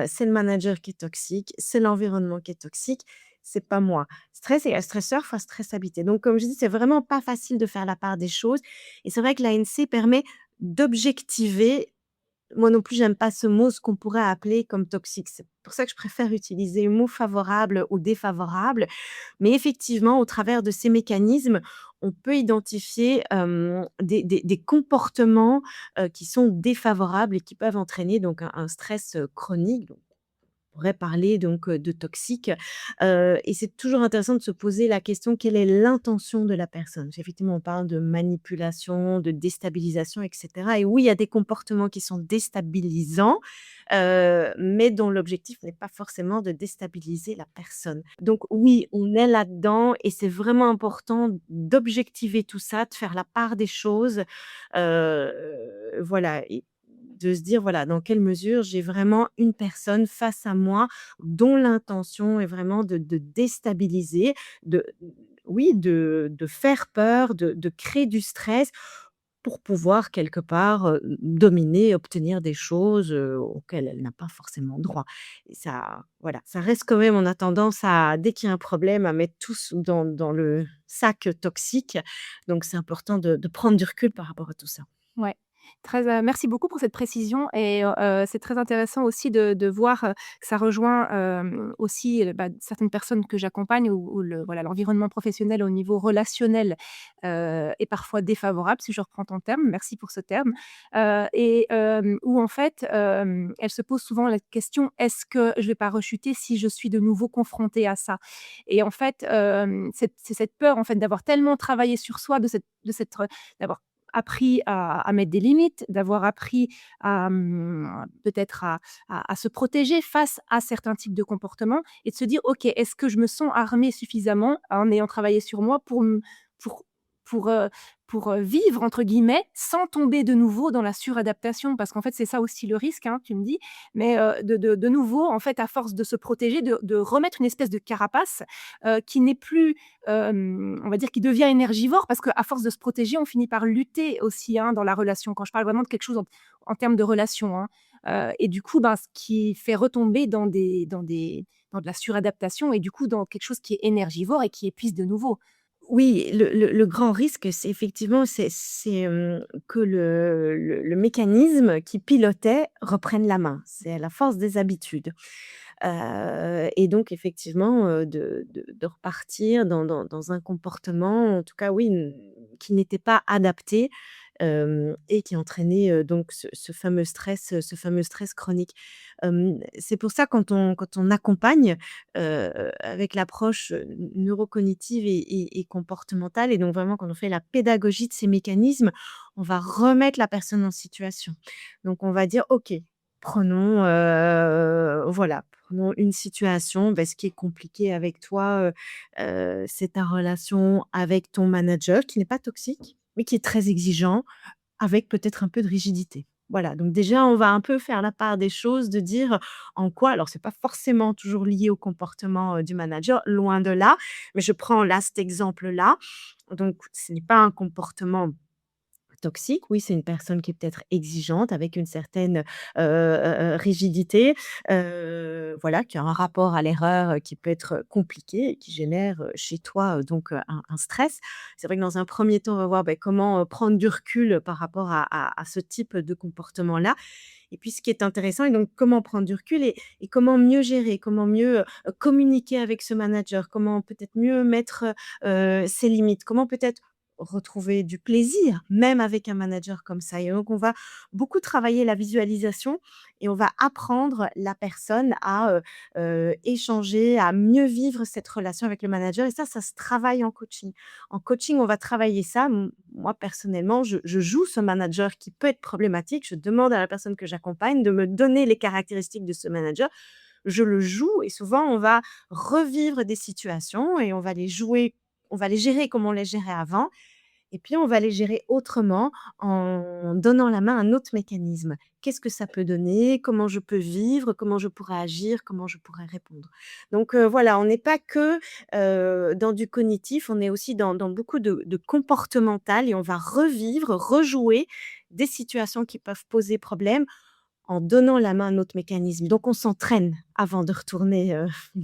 [SPEAKER 2] «C'est le manager qui est toxique, c'est l'environnement qui est toxique, c'est pas moi». Stress égale stresseur fois stressabilité. Donc comme je dis, c'est vraiment pas facile de faire la part des choses et c'est vrai que l'ANC permet d'objectiver. Moi non plus, j'aime pas ce mot, ce qu'on pourrait appeler comme toxique. C'est pour ça que je préfère utiliser le mot favorable ou défavorable. Mais effectivement, au travers de ces mécanismes, on peut identifier, des comportements, qui sont défavorables et qui peuvent entraîner donc un stress, chronique. Pourrait parler donc de toxique, et c'est toujours intéressant de se poser la question: «Quelle est l'intention de la personne?» Parce qu'effectivement, on parle de manipulation, de déstabilisation et cetera et oui, il y a des comportements qui sont déstabilisants, mais dont l'objectif n'est pas forcément de déstabiliser la personne. Donc oui, on est là-dedans et c'est vraiment important d'objectiver tout ça, de faire la part des choses, voilà et de se dire, voilà, dans quelle mesure j'ai vraiment une personne face à moi dont l'intention est vraiment de déstabiliser, de oui, de faire peur, de créer du stress pour pouvoir quelque part, dominer, obtenir des choses, auxquelles elle n'a pas forcément droit et ça, voilà, ça reste quand même on a tendance à dès qu'il y a un problème, à mettre tout dans le sac toxique, donc c'est important de prendre du recul par rapport à tout ça.
[SPEAKER 1] Ouais, très, merci beaucoup pour cette précision et c'est très intéressant aussi de voir, que ça rejoint, aussi, certaines personnes que j'accompagne où le voilà, l'environnement professionnel au niveau relationnel, est parfois défavorable, si je reprends ton terme, merci pour ce terme, et où en fait, elles se posent souvent la question: «Est-ce que je vais pas rechuter si je suis de nouveau confrontée à ça?» et en fait, c'est cette peur, en fait, d'avoir tellement travaillé sur soi, de s'être d'avoir appris à mettre des limites, d'avoir appris à, peut-être à se protéger face à certains types de comportements et de se dire: «OK, est-ce que je me sens armée suffisamment en ayant travaillé sur moi pour pour, heu vivre entre guillemets, sans tomber de nouveau dans la suradaptation. Parce qu'en fait, c'est ça aussi le risque, hein, tu me dis, mais de nouveau, en fait, à force de se protéger, de remettre une espèce de carapace, qui n'est plus, on va dire, qui devient énergivore parce qu'à force de se protéger, on finit par lutter aussi, hein, dans la relation. Quand je parle vraiment de quelque chose en termes de relation, hein, et du coup, ben, ce qui fait retomber dans de la suradaptation et du coup dans quelque chose qui est énergivore et qui épuise de nouveau.
[SPEAKER 2] Oui, le grand risque, c'est effectivement, que le mécanisme qui pilotait reprenne la main. C'est à la force des habitudes. Et donc effectivement, de repartir dans un comportement, en tout cas, oui, qui n'était pas adapté, et qui entraînait, donc ce fameux stress chronique. C'est pour ça quand on accompagne, avec l'approche, neurocognitive et comportementale et donc vraiment quand on fait la pédagogie de ces mécanismes, on va remettre la personne en situation. Donc on va dire: «OK, prenons, voilà, prenons une situation, ce qui est compliqué avec toi, c'est ta relation avec ton manager qui n'est pas toxique, mais qui est très exigeant, avec peut-être un peu de rigidité. Voilà, donc déjà, on va un peu faire la part des choses, de dire en quoi alors c'est pas forcément toujours lié au comportement, du manager, loin de là, mais je prends là cet exemple-là. Donc ce n'est pas un comportement toxique, oui, c'est une personne qui est peut-être exigeante avec une certaine, rigidité, voilà, qui a un rapport à l'erreur, qui peut être, compliqué et qui génère, chez toi, donc un stress. C'est vrai que dans un premier temps, on va voir, comment, prendre du recul par rapport à ce type de comportement-là et puis ce qui est intéressant et donc comment prendre du recul et comment mieux gérer, comment mieux, communiquer avec ce manager, comment peut-être mieux mettre, ses limites, comment peut-être retrouver du plaisir, même avec un manager comme ça et donc on va beaucoup travailler la visualisation et on va apprendre la personne à, échanger, à mieux vivre cette relation avec le manager et ça se travaille en coaching. En coaching, on va travailler ça. Moi, personnellement, je joue ce manager qui peut être problématique. Je demande à la personne que j'accompagne de me donner les caractéristiques de ce manager. Je le joue et souvent, on va revivre des situations et on va les jouer, on va les gérer comme on les gérait avant et puis, on va les gérer autrement en donnant la main à un autre mécanisme. Qu'est-ce que ça peut donner? Comment je peux vivre? Comment je pourrais agir? Comment je pourrais répondre? Donc, voilà, on n'est pas que, dans du cognitif, on est aussi dans beaucoup de comportemental et on va revivre, rejouer des situations qui peuvent poser problème en donnant la main à un autre mécanisme. Donc on s'entraîne avant de retourner,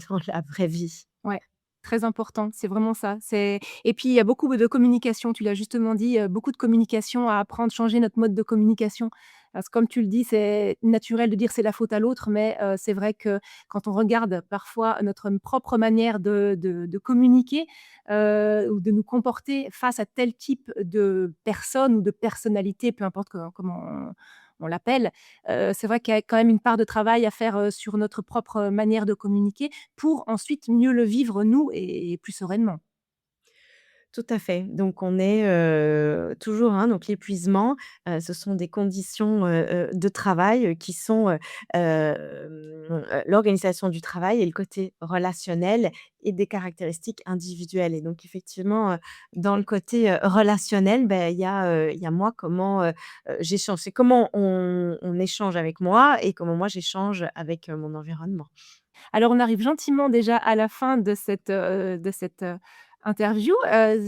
[SPEAKER 2] dans la vraie vie.
[SPEAKER 1] Ouais, très important, c'est vraiment ça. C'est et puis il y a beaucoup de communication, tu l'as justement dit, beaucoup de communication à apprendre, changer notre mode de communication. Parce que comme tu le dis, c'est naturel de dire: «C'est la faute à l'autre», mais c'est vrai que quand on regarde parfois notre propre manière de communiquer, ou de nous comporter face à tel type de personne ou de personnalité, peu importe comment on l'appelle, c'est vrai qu'il y a quand même une part de travail à faire, sur notre propre manière de communiquer pour ensuite mieux le vivre nous et plus sereinement.
[SPEAKER 2] Tout à fait. Donc on est, toujours, hein, donc l'épuisement, ce sont des conditions, de travail, qui sont, l'organisation du travail et le côté relationnel et des caractéristiques individuelles et donc effectivement, dans le côté, relationnel, il y a moi, comment, j'échange. C'est comment on échange avec moi et comment moi j'échange avec, mon environnement.
[SPEAKER 1] Alors on arrive gentiment déjà à la fin de cette, interview.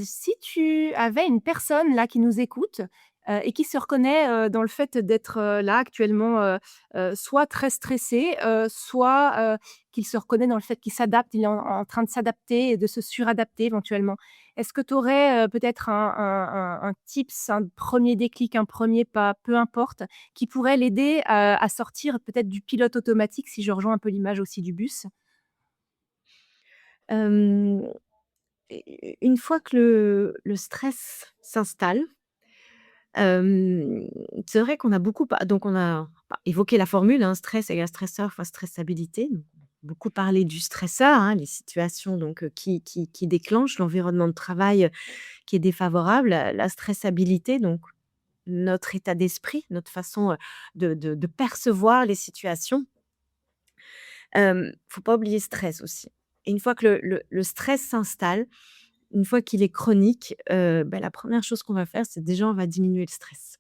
[SPEAKER 1] Si tu avais une personne là qui nous écoute, et qui se reconnaît, dans le fait d'être, là actuellement, soit très stressé, soit, qu'il se reconnaît dans le fait qu'il s'adapte, il est en train de s'adapter et de se suradapter éventuellement. Est-ce que tu aurais, peut-être un tips, un premier déclic, un premier pas, peu importe, qui pourrait l'aider à sortir peut-être du pilote automatique, si je rejoins un peu l'image aussi du bus?
[SPEAKER 2] Hem, une fois que le stress s'installe, Hem, c'est vrai qu'on a beaucoup donc on a évoqué la formule, hein, stress égale stresseur fois stressabilité. Donc beaucoup parlé du stresseur, hein, les situations donc qui déclenchent l'environnement de travail, qui est défavorable, la stressabilité donc notre état d'esprit, notre façon, de percevoir les situations. Faut pas oublier stress aussi et une fois que le stress s'installe, une fois qu'il est chronique, bah, la première chose qu'on va faire, c'est déjà on va diminuer le stress.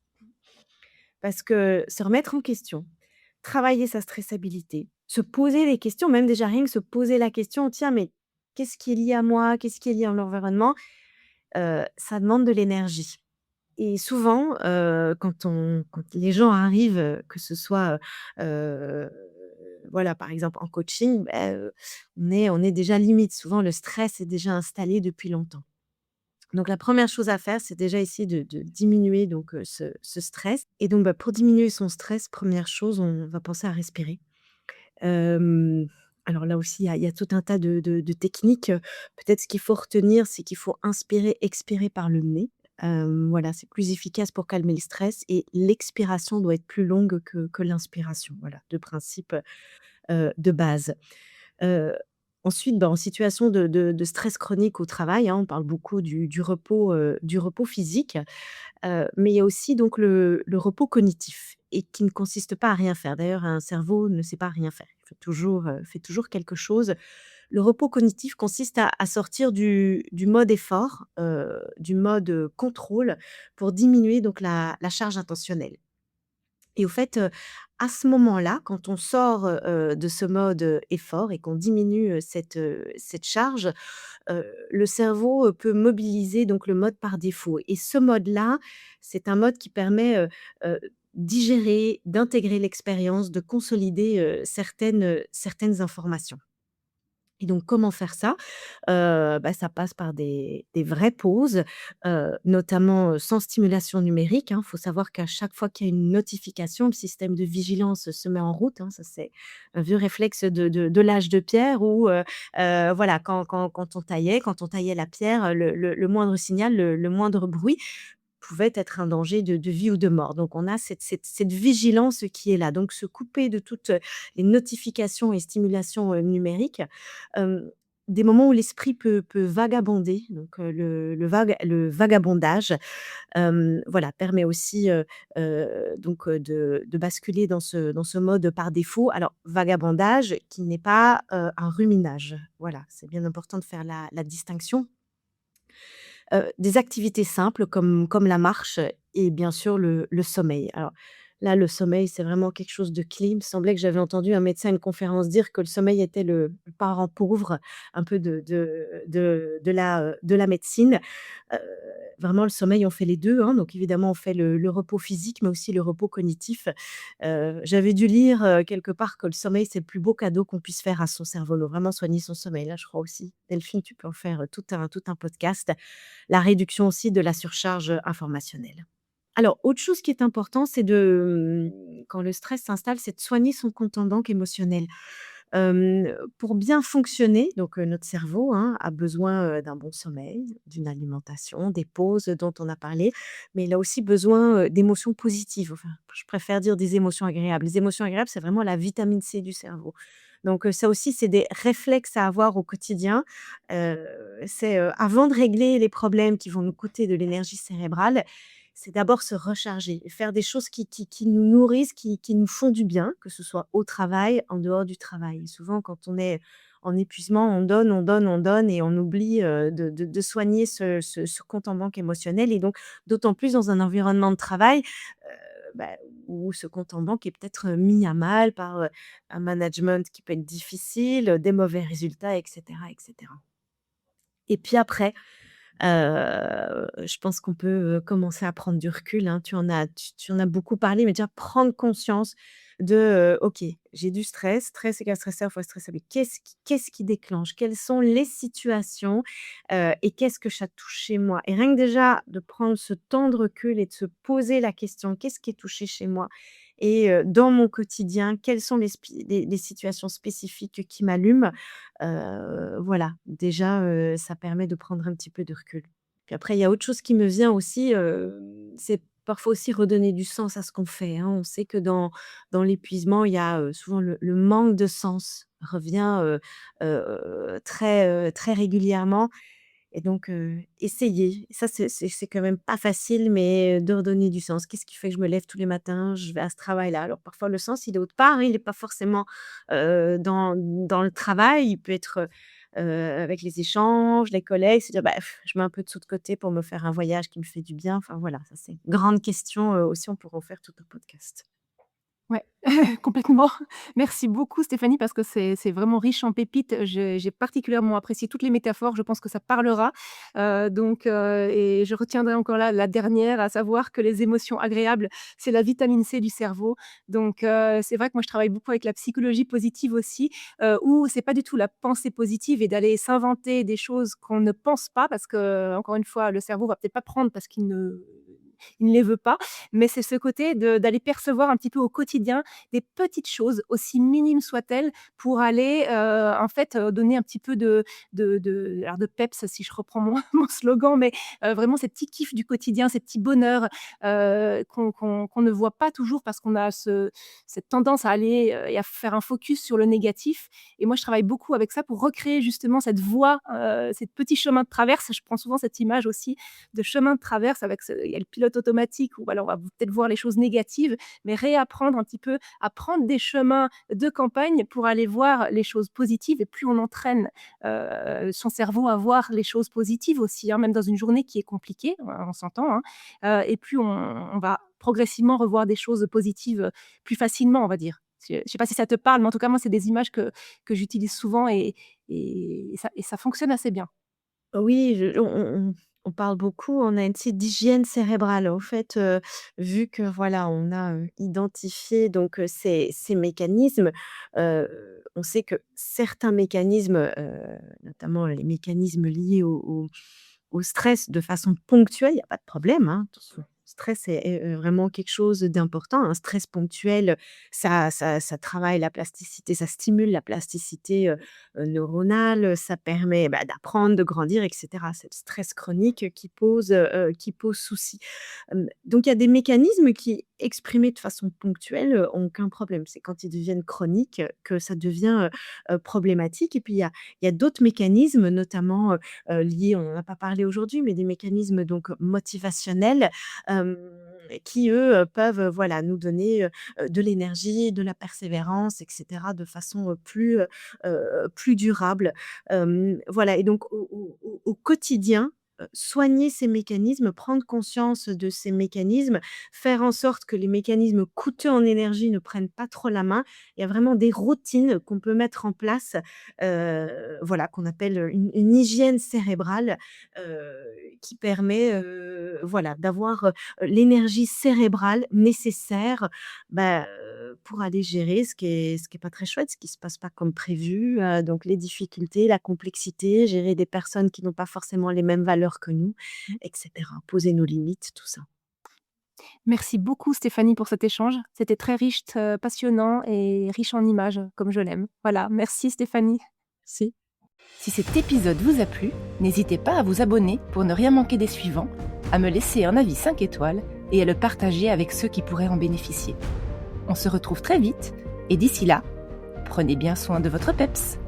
[SPEAKER 2] Parce que se remettre en question, travailler sa stressabilité, se poser les questions, même déjà rien que se poser la question: «Tiens, mais qu'est-ce qui est lié à moi? Qu'est-ce qui est lié à l'environnement?» Ça demande de l'énergie et souvent, quand les gens arrivent, que ce soit, voilà, par exemple en coaching, on est déjà limite. Souvent le stress est déjà installé depuis longtemps. Donc la première chose à faire, c'est déjà essayer de diminuer donc ce stress et donc pour diminuer son stress, première chose, on va penser à respirer. Hem, alors là aussi, il y a tout un tas de techniques, peut-être ce qu'il faut retenir, c'est qu'il faut inspirer, expirer par le nez. Voilà, c'est plus efficace pour calmer le stress et l'expiration doit être plus longue que l'inspiration. Voilà, 2 principes, de base. Heu, Ensuite, en situation de stress chronique au travail, hein, on parle beaucoup du repos physique, mais il y a aussi donc le repos cognitif et qui ne consiste pas à rien faire. D'ailleurs, un cerveau ne sait pas rien faire. Il fait toujours quelque chose. Le repos cognitif consiste à sortir du mode effort, du mode, contrôle pour diminuer donc la charge intentionnelle. Et au fait, à ce moment-là, quand on sort, de ce mode, effort et qu'on diminue, cette charge, le cerveau, peut mobiliser donc le mode par défaut et ce mode-là, c'est un mode qui permet, digérer, d'intégrer l'expérience, de consolider, certaines informations. Et donc comment faire ça? Ça passe par des vraies pauses, notamment, sans stimulation numérique, hein. Il faut savoir qu'à chaque fois qu'il y a une notification, le système de vigilance se met en route, hein. Ça, c'est un vieux réflexe de l'âge de pierre où, voilà, quand on taillait la pierre, le moindre signal, le moindre bruit pouvait être un danger de vie ou de mort. Donc on a cette vigilance qui est là. Donc se couper de toutes, les notifications et stimulations, numériques, hem, des moments où l'esprit peut vagabonder, donc le vagabondage, voilà, permet aussi, donc de basculer dans ce mode par défaut. Alors vagabondage qui n'est pas, un ruminage. Voilà, c'est bien important de faire la distinction. Des activités simples comme la marche et bien sûr le sommeil. Alors là, le sommeil, c'est vraiment quelque chose de clé. Il me semblait que j'avais entendu un médecin à une conférence dire que le sommeil était le parent pauvre un peu de la médecine. Heu, Vraiment le sommeil, on fait les 2, hein, donc évidemment on fait le repos physique, mais aussi le repos cognitif. J'avais dû lire, quelque part que le sommeil, c'est le plus beau cadeau qu'on puisse faire à son cerveau, donc vraiment soigner son sommeil. Là, je crois aussi, Delphine, tu peux en faire, tout un podcast. La réduction aussi de la surcharge, informationnelle. Alors, autre chose qui est important, c'est quand le stress s'installe, c'est de soigner son compte en banque émotionnel. Pour bien fonctionner, donc notre cerveau, hein, a besoin, d'un bon sommeil, d'une alimentation, des pauses dont on a parlé, mais il a aussi besoin, d'émotions positives. Enfin, je préfère dire des émotions agréables. Les émotions agréables, c'est vraiment la vitamine C du cerveau. Donc ça aussi, c'est des réflexes à avoir au quotidien. Heu, c'est, avant de régler les problèmes qui vont nous coûter de l'énergie cérébrale, c'est d'abord se recharger et faire des choses qui nous nourrissent, qui nous font du bien, que ce soit au travail, en dehors du travail. Souvent, quand on est en épuisement, on donne, on donne, on donne et on oublie, de soigner ce compte en banque émotionnel et donc d'autant plus dans un environnement de travail, où ce compte en banque est peut-être, mis à mal par, un management qui peut être difficile, des mauvais résultats et cetera et cetera. Et puis après, je pense qu'on peut, commencer à prendre du recul, hein. Tu en as beaucoup parlé, mais déjà prendre conscience de, «OK, j'ai du stress, stress égale stresseur fois stressable. Qu'est-ce qui déclenche? Quelles sont les situations, et qu'est-ce que ça touche chez moi?» Et rien que déjà de prendre ce temps de recul et de se poser la question: «Qu'est-ce qui est touché chez moi?» Et dans mon quotidien, quelles sont les situations spécifiques qui m'allument? Voilà, déjà, ça permet de prendre un petit peu de recul. Puis après, il y a autre chose qui me vient aussi, c'est parfois aussi redonner du sens à ce qu'on fait, hein. On sait que dans l'épuisement, il y a, souvent le manque de sens revient, très régulièrement et donc essayer. Ça, c'est quand même pas facile, mais de redonner du sens. Qu'est-ce qui fait que je me lève tous les matins, je vais à ce travail-là? Alors parfois le sens, il est autre part, hein, il est pas forcément, dans le travail, il peut être, avec les échanges, les collègues, se dire: «Bah, je mets un peu de sous de côté pour me faire un voyage qui me fait du bien». Enfin voilà, ça c'est une grande question, aussi on pourrait en faire tout un podcast.
[SPEAKER 1] Ouais, complètement. Merci beaucoup Stéphanie parce que c'est vraiment riche en pépites. J'ai particulièrement apprécié toutes les métaphores, je pense que ça parlera. Et je retiendrai encore là la dernière, à savoir que les émotions agréables, c'est la vitamine C du cerveau. C'est vrai que moi je travaille beaucoup avec la psychologie positive aussi, où c'est pas du tout la pensée positive et d'aller s'inventer des choses qu'on ne pense pas parce que encore une fois, le cerveau va peut-être pas prendre parce qu'il ne les veut pas, mais c'est ce côté d'aller percevoir un petit peu au quotidien des petites choses, aussi minimes soient-elles, pour aller, donner un petit peu de peps, si je reprends mon mon slogan, mais vraiment ces petits kiffs du quotidien, ces petits bonheurs, qu'on ne voit pas toujours parce qu'on a cette tendance à aller, et à faire un focus sur le négatif et moi, je travaille beaucoup avec ça pour recréer justement cette voie, ces petits chemins de traverse. Je prends souvent cette image aussi de chemin de traverse avec il y a le pilote automatique où alors on va peut-être voir les choses négatives, mais réapprendre un petit peu à prendre des chemins de campagne pour aller voir les choses positives et plus on entraîne, son cerveau à voir les choses positives aussi, hein, même dans une journée qui est compliquée, on s'entend, hein, et plus on va progressivement revoir des choses positives, plus facilement, on va dire. Je sais pas si ça te parle, mais en tout cas, moi, c'est des images que j'utilise souvent et ça fonctionne assez bien.
[SPEAKER 2] Oui, on parle beaucoup, on a une petite d'hygiène cérébrale. En fait, vu que voilà, on a, identifié donc, ces mécanismes, on sait que certains mécanismes, notamment les mécanismes liés au stress de façon ponctuelle, il y a pas de problème, hein. Attention, stress est vraiment quelque chose d'important. Un stress ponctuel, ça travaille la plasticité, ça stimule la plasticité, neuronale, ça permet, bah, d'apprendre, de grandir et cetera. C'est le stress chronique qui pose souci. Donc il y a des mécanismes qui, exprimés de façon ponctuelle, ont aucun problème. C'est quand ils deviennent chroniques, que ça devient, problématique et puis il y a d'autres mécanismes, notamment, liés, on n'en a pas parlé aujourd'hui, mais des mécanismes donc motivationnels, hem, qui eux, peuvent, voilà, nous donner, de l'énergie, de la persévérance et cetera de façon, plus durable. Voilà et donc au quotidien, soigner ces mécanismes, prendre conscience de ces mécanismes, faire en sorte que les mécanismes coûteux en énergie ne prennent pas trop la main. Il y a vraiment des routines qu'on peut mettre en place, voilà, qu'on appelle, une hygiène cérébrale, heu, qui permet, voilà, d'avoir, l'énergie cérébrale nécessaire, bah, pour aller gérer ce qui est pas très chouette, ce qui se passe pas comme prévu, donc les difficultés, la complexité, gérer des personnes qui n'ont pas forcément les mêmes valeurs que nous et cetera. Poser nos limites, tout ça.
[SPEAKER 1] Merci beaucoup Stéphanie pour cet échange. C'était très riche, passionnant et riche en images, comme je l'aime. Voilà, merci Stéphanie.
[SPEAKER 2] Si.
[SPEAKER 1] Si cet épisode vous a plu, n'hésitez pas à vous abonner pour ne rien manquer des suivants, à me laisser un avis 5 étoiles et à le partager avec ceux qui pourraient en bénéficier. On se retrouve très vite et d'ici là, prenez bien soin de votre peps.